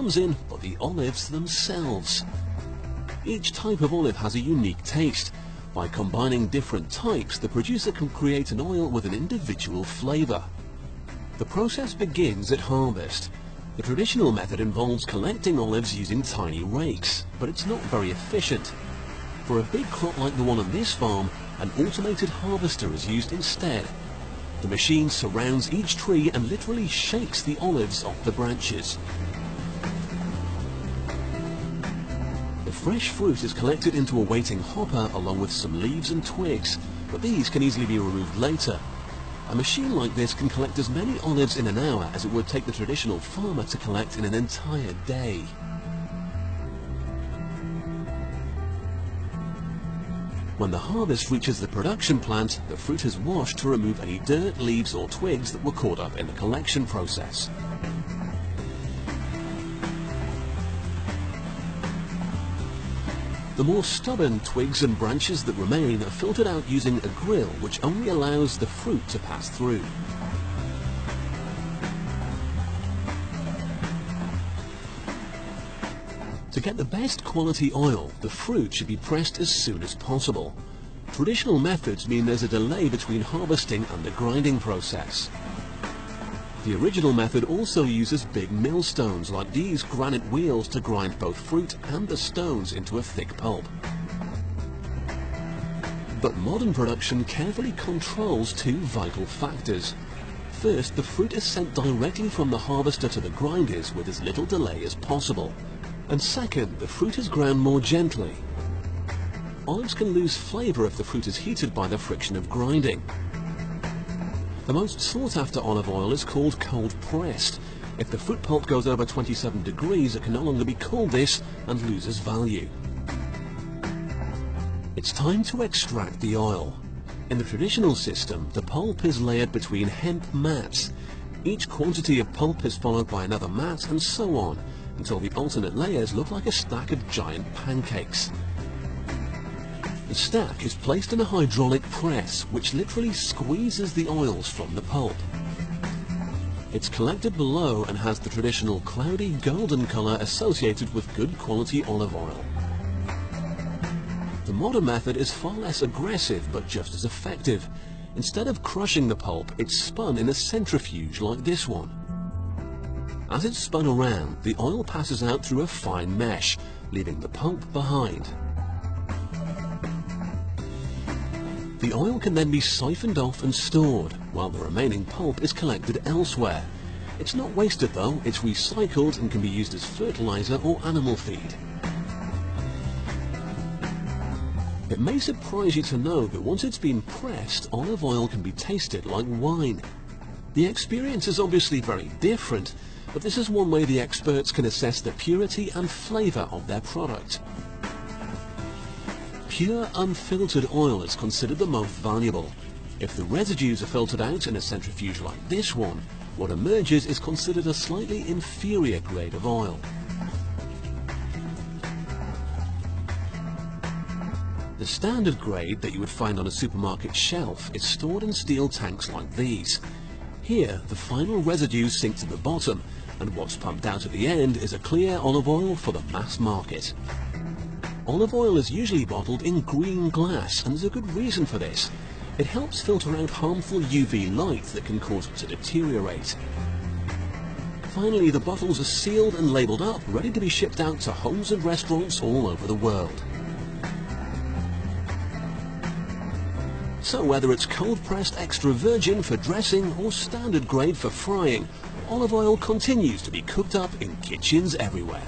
comes in but the olives themselves. Each type of olive has a unique taste. By combining different types, the producer can create an oil with an individual flavor. The process begins at harvest. The traditional method involves collecting olives using tiny rakes, but it's not very efficient. For a big crop like the one on this farm, an automated harvester is used instead. The machine surrounds each tree and literally shakes the olives off the branches. The fresh fruit is collected into a waiting hopper along with some leaves and twigs, but these can easily be removed later. A machine like this can collect as many olives in an hour as it would take the traditional farmer to collect in an entire day. When the harvest reaches the production plant, the fruit is washed to remove any dirt, leaves or twigs that were caught up in the collection process. The more stubborn twigs and branches that remain are filtered out using a grill which only allows the fruit to pass through. To get the best quality oil, the fruit should be pressed as soon as possible. Traditional methods mean there's a delay between harvesting and the grinding process. The original method also uses big millstones like these granite wheels to grind both fruit and the stones into a thick pulp. But modern production carefully controls two vital factors. First, the fruit is sent directly from the harvester to the grinders with as little delay as possible. And second, the fruit is ground more gently. Olives can lose flavor if the fruit is heated by the friction of grinding. The most sought after olive oil is called cold pressed. If the fruit pulp goes over 27 degrees, it can no longer be called this and loses value. It's time to extract the oil. In the traditional system, the pulp is layered between hemp mats. Each quantity of pulp is followed by another mat and so on, until the alternate layers look like a stack of giant pancakes. The stack is placed in a hydraulic press which literally squeezes the oils from the pulp. It's collected below and has the traditional cloudy golden color associated with good quality olive oil. The modern method is far less aggressive but just as effective. Instead of crushing the pulp, it's spun in a centrifuge like this one. As it's spun around, the oil passes out through a fine mesh, leaving the pulp behind. The oil can then be siphoned off and stored, while the remaining pulp is collected elsewhere. It's not wasted though, it's recycled and can be used as fertilizer or animal feed. It may surprise you to know that once it's been pressed, olive oil can be tasted like wine. The experience is obviously very different, but this is one way the experts can assess the purity and flavor of their product. Pure, unfiltered oil is considered the most valuable. If the residues are filtered out in a centrifuge like this one, what emerges is considered a slightly inferior grade of oil. The standard grade that you would find on a supermarket shelf is stored in steel tanks like these. Here, the final residues sink to the bottom, and what's pumped out at the end is a clear olive oil for the mass market. Olive oil is usually bottled in green glass, and there's a good reason for this. It helps filter out harmful UV light that can cause it to deteriorate. Finally, the bottles are sealed and labelled up, ready to be shipped out to homes and restaurants all over the world. So whether it's cold-pressed extra virgin for dressing or standard grade for frying, olive oil continues to be cooked up in kitchens everywhere.